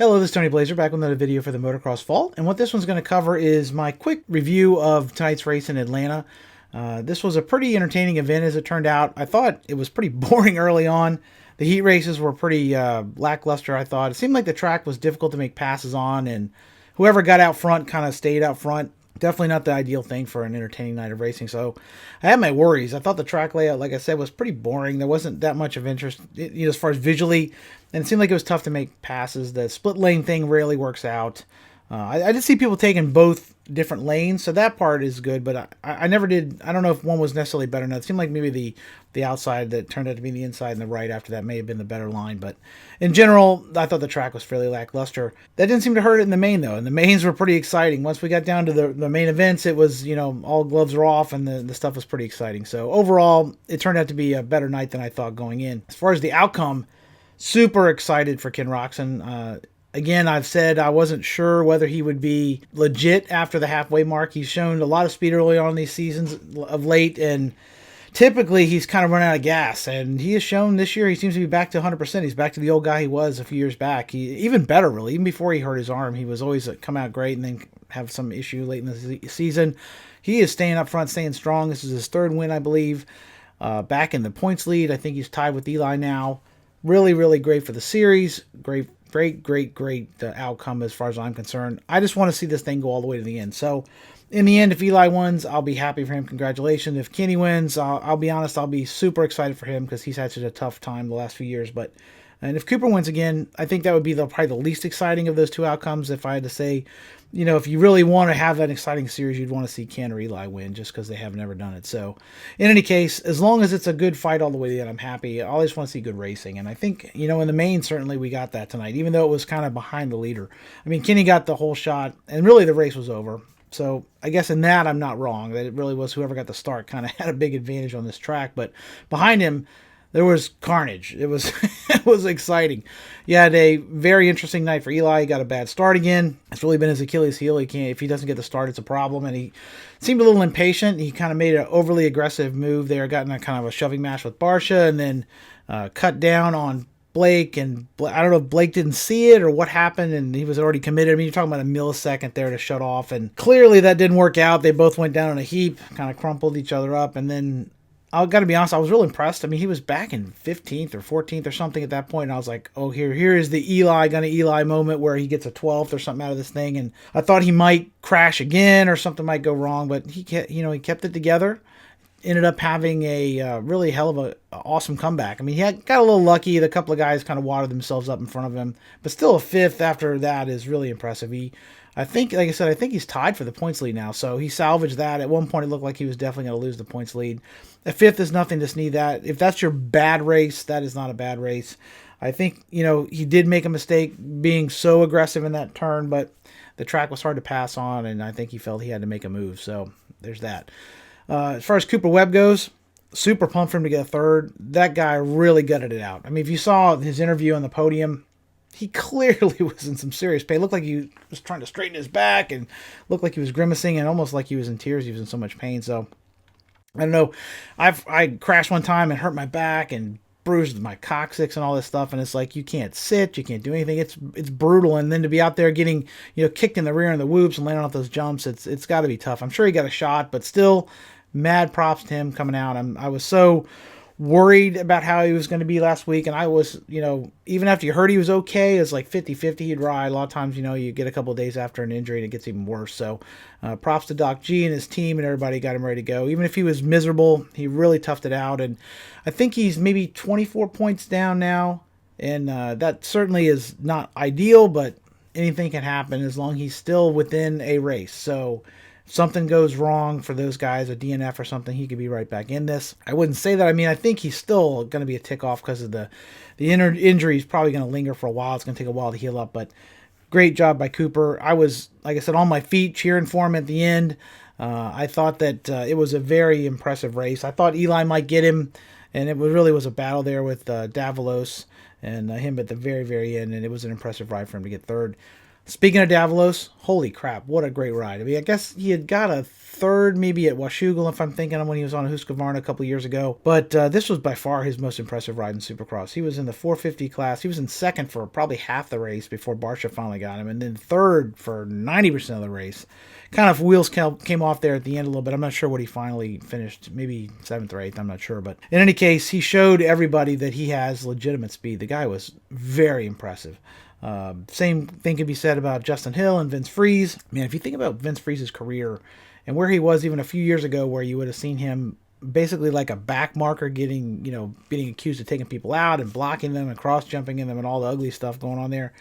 Hello, this is Tony Blazer back with another video for the Motocross Vault, and what this one's going to cover is my quick review of tonight's race in Atlanta. This was a pretty entertaining event as it turned out. I thought it was pretty boring early on. The heat races were pretty lackluster, I thought. It seemed like the track was difficult to make passes on, and whoever got out front kind of stayed out front. Definitely not the ideal thing for an entertaining night of racing. So I had my worries. I thought the track layout, like I said, was pretty boring. There wasn't that much of interest as far as visually, and it seemed like it was tough to make passes. The split lane thing rarely works out. I did see people taking both different lanes, so that part is good, but I never did. I don't know if one was necessarily better or not. It seemed like maybe the outside that turned out to be the inside and the right after that may have been the better line, but in general, I thought the track was fairly lackluster. That didn't seem to hurt it in the main, though, and the mains were pretty exciting. Once we got down to the main events, it was, all gloves are off, and the stuff was pretty exciting. So overall, it turned out to be a better night than I thought going in. As far as the outcome, super excited for Ken Roczen. Again, I've said I wasn't sure whether he would be legit after the halfway mark. He's shown a lot of speed early on in these seasons of late, and typically he's kind of run out of gas. And he has shown this year he seems to be back to 100%. He's back to the old guy he was a few years back. Even better, really. Even before he hurt his arm, he was always come out great and then have some issue late in the season. He is staying up front, staying strong. This is his third win, I believe. Back in the points lead. I think he's tied with Eli now. Really, really great for the series. Great outcome as far as I'm concerned. I just want to see this thing go all the way to the end. So in the end, if Eli wins, I'll be happy for him. Congratulations. If Kenny wins, I'll be honest, I'll be super excited for him because he's had such a tough time the last few years. And if Cooper wins again, I think that would be probably the least exciting of those two outcomes. If I had to say, if you really want to have that exciting series, you'd want to see Ken or Eli win just because they have never done it. So in any case, as long as it's a good fight all the way to the end, I'm happy. I always want to see good racing. And I think, in the main, certainly we got that tonight, even though it was kind of behind the leader. I mean, Kenny got the whole shot, and really the race was over. So I guess in that I'm not wrong, that it really was whoever got the start kind of had a big advantage on this track. But behind him, there was carnage. It was it was exciting. You had a very interesting night for Eli. He got a bad start again. It's really been his Achilles heel. If he doesn't get the start, it's a problem. And he seemed a little impatient. He kind of made an overly aggressive move there, got in a kind of a shoving match with Barsha, and then cut down on Blake. And I don't know if Blake didn't see it or what happened, and he was already committed. I mean, you're talking about a millisecond there to shut off, and clearly that didn't work out. They both went down in a heap, kind of crumpled each other up, and then I got to be honest, I was real impressed. I mean, he was back in 15th or 14th or something at that point, and I was like, oh, here is the Eli moment where he gets a 12th or something out of this thing, and I thought he might crash again or something might go wrong, but he kept it together. Ended up having a really hell of a awesome comeback. I mean, got a little lucky. The couple of guys kind of watered themselves up in front of him, but still a fifth after that is really impressive. I think, like I said, I think he's tied for the points lead now, so he salvaged that. At one point, it looked like he was definitely going to lose the points lead. A fifth is nothing to sneeze at. If that's your bad race, that is not a bad race. I think, he did make a mistake being so aggressive in that turn, but the track was hard to pass on, and I think he felt he had to make a move, so there's that. As far as Cooper Webb goes, super pumped for him to get a third. That guy really gutted it out. I mean, if you saw his interview on the podium, he clearly was in some serious pain. It looked like he was trying to straighten his back and looked like he was grimacing and almost like he was in tears. He was in so much pain. So, I don't know. I crashed one time and hurt my back and bruised my coccyx and all this stuff. And it's like, you can't sit. You can't do anything. It's brutal. And then to be out there getting, kicked in the rear in the whoops and landing off those jumps, it's got to be tough. I'm sure he got a shot, but still, mad props to him coming out. I was so worried about how he was going to be last week, and I was, even after you heard he was okay, it's like 50-50 he'd ride. A lot of times, you get a couple of days after an injury and it gets even worse. So props to Doc G and his team and everybody got him ready to go. Even if he was miserable, he really toughed it out, and I think he's maybe 24 points down now, and that certainly is not ideal, but anything can happen as long as he's still within a race. So something goes wrong for those guys, a DNF or something, he could be right back in this. I wouldn't say that. I mean, I think he's still going to be a tick off because of the injury is probably going to linger for a while. It's going to take a while to heal up, but great job by Cooper. I was, like I said, on my feet cheering for him at the end. I thought that it was a very impressive race. I thought Eli might get him, and it really was a battle there with Davalos and him at the very, very end, and it was an impressive ride for him to get third. Speaking of Davalos, holy crap, what a great ride. I mean, I guess he had got a third maybe at Washougal, if I'm thinking of when he was on Husqvarna a couple years ago. But this was by far his most impressive ride in Supercross. He was in the 450 class. He was in second for probably half the race before Barsha finally got him, and then third for 90% of the race. Kind of wheels came off there at the end a little bit. I'm not sure what he finally finished, maybe 7th or 8th, I'm not sure. But in any case, he showed everybody that he has legitimate speed. The guy was very impressive. Same thing can be said about Justin Hill and Vince Freeze. Man, if you think about Vince Freeze's career and where he was even a few years ago, where you would have seen him basically like a back marker getting, being accused of taking people out and blocking them and cross jumping in them and all the ugly stuff going on there.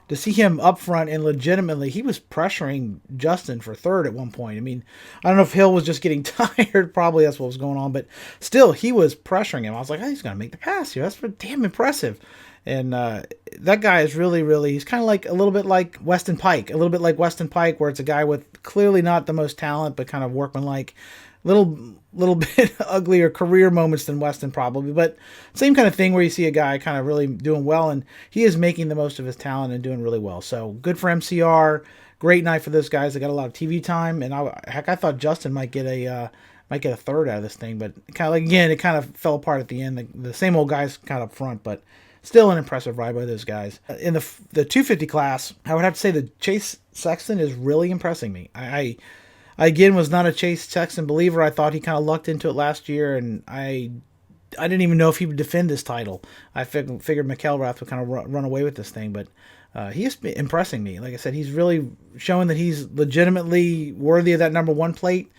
To see him up front and legitimately, he was pressuring Justin for third at one point. I mean, I don't know if Hill was just getting tired. Probably that's what was going on. But still, he was pressuring him. I was like, oh, he's going to make the pass here. That's damn impressive. And that guy is really, really, he's kind of like a little bit like Weston Pike. A little bit like Weston Pike, where it's a guy with clearly not the most talent, but kind of workmanlike. Little bit uglier career moments than Weston probably, but same kind of thing where you see a guy kind of really doing well, and he is making the most of his talent and doing really well. So good for MCR. Great night for those guys. They got a lot of TV time, and I thought Justin might get a third out of this thing, but kind of like, again, it kind of fell apart at the end. The same old guys kind of up front, but still an impressive ride by those guys. In the 250 class, I would have to say that Chase Sexton is really impressing me. I again was not a Chase Sexton believer. I thought he kind of lucked into it last year, and I didn't even know if he would defend this title. I figured McElrath would kind of run away with this thing, but he is impressing me. Like I said, he's really showing that he's legitimately worthy of that number 1 plate.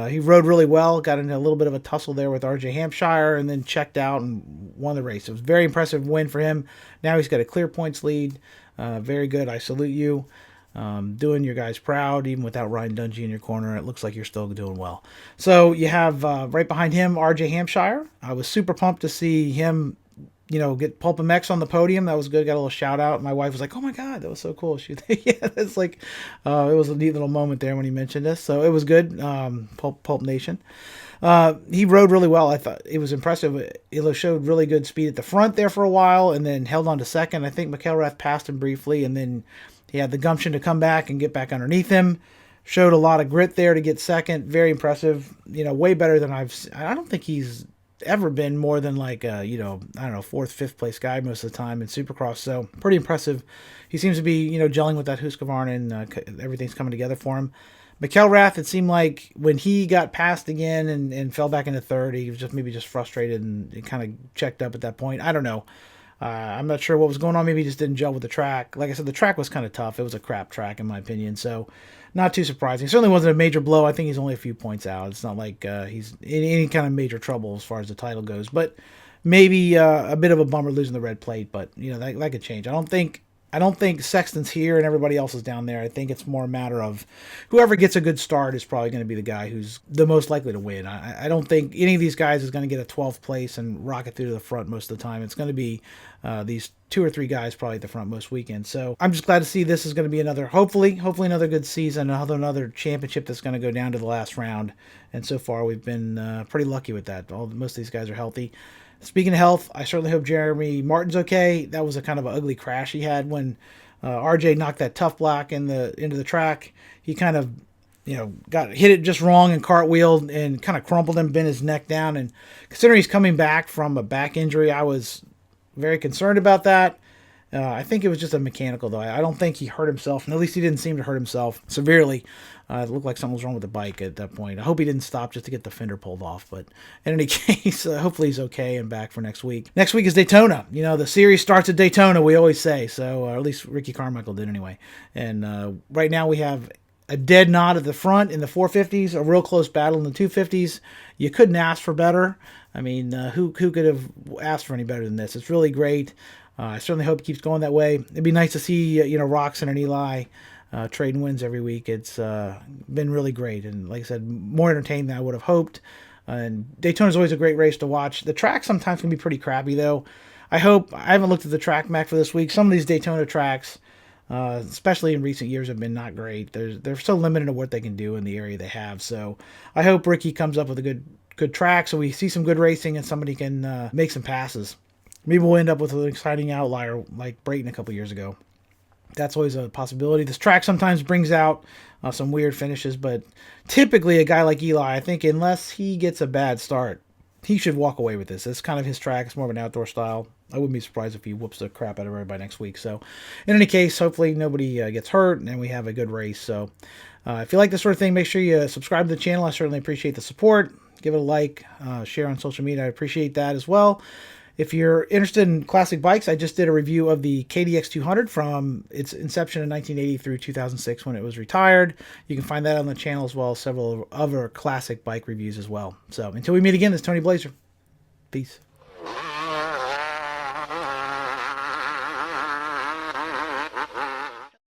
He rode really well, got into a little bit of a tussle there with RJ Hampshire, and then checked out and won the race. It was a very impressive win for him. Now he's got a clear points lead. Very good. I salute you. Doing your guys proud, even without Ryan Dungey in your corner. It looks like you're still doing well. So you have right behind him RJ Hampshire. I was super pumped to see him, get Pulp MX on the podium. That was good. Got a little shout out. My wife was like, "Oh my God, that was so cool." Yeah, it's like it was a neat little moment there when he mentioned this. So it was good. Pulp Nation. He rode really well. I thought it was impressive. He showed really good speed at the front there for a while, and then held on to second. I think McElrath passed him briefly, and then he had the gumption to come back and get back underneath him. Showed a lot of grit there to get second. Very impressive. Way better than I don't think he's ever been more than like a, 4th, 5th place guy most of the time in Supercross. So pretty impressive. He seems to be, gelling with that Husqvarna, and everything's coming together for him. McElrath, it seemed like when he got passed again and fell back into third, he was just frustrated and kind of checked up at that point. I don't know. I'm not sure what was going on. Maybe he just didn't gel with the track. Like I said, the track was kind of tough. It was a crap track, in my opinion. So not too surprising. Certainly wasn't a major blow. I think he's only a few points out. It's not like he's in any kind of major trouble as far as the title goes. But maybe a bit of a bummer losing the red plate. But, that could change. I don't think Sexton's here and everybody else is down there. I think it's more a matter of whoever gets a good start is probably going to be the guy who's the most likely to win. I don't think any of these guys is going to get a 12th place and rocket through to the front most of the time. It's going to be these 2 or 3 guys probably at the front most weekends. So I'm just glad to see this is going to be hopefully another good season, another championship that's going to go down to the last round. And so far we've been pretty lucky with that. Most of these guys are healthy. Speaking of health, I certainly hope Jeremy Martin's okay. That was a kind of an ugly crash he had when RJ knocked that tough block into the track. He kind of, hit it just wrong and cartwheeled and kind of crumpled him, bent his neck down. And considering he's coming back from a back injury, I was very concerned about that. I think it was just a mechanical, though. I don't think he hurt himself, and at least he didn't seem to hurt himself severely. It looked like something was wrong with the bike at that point. I hope he didn't stop just to get the fender pulled off. But in any case, hopefully he's okay and back for next week. Next week is Daytona. The series starts at Daytona, we always say. So, or at least Ricky Carmichael did anyway. And right now we have a dead knot at the front in the 450s, a real close battle in the 250s. You couldn't ask for better. I mean, who could have asked for any better than this? It's really great. I certainly hope it keeps going that way. It'd be nice to see, Roxon and Eli trading wins every week. It's been really great. And like I said, more entertaining than I would have hoped. And Daytona's always a great race to watch. The track sometimes can be pretty crappy, though. I haven't looked at the track map for this week. Some of these Daytona tracks, especially in recent years, have been not great. They're so limited to what they can do in the area they have. So I hope Ricky comes up with a good track so we see some good racing and somebody can make some passes. Maybe we'll end up with an exciting outlier like Brayton a couple years ago. That's always a possibility. This track sometimes brings out some weird finishes, but typically a guy like Eli, I think unless he gets a bad start, he should walk away with this. It's kind of his track. It's more of an outdoor style. I wouldn't be surprised if he whoops the crap out of everybody next week. So in any case, hopefully nobody gets hurt and we have a good race. So if you like this sort of thing, make sure you subscribe to the channel. I certainly appreciate the support. Give it a like, share on social media. I appreciate that as well. If you're interested in classic bikes, I just did a review of the KDX 200 from its inception in 1980 through 2006 when it was retired. You can find that on the channel as well as several other classic bike reviews as well. So until we meet again, this is Tony Blazer. Peace.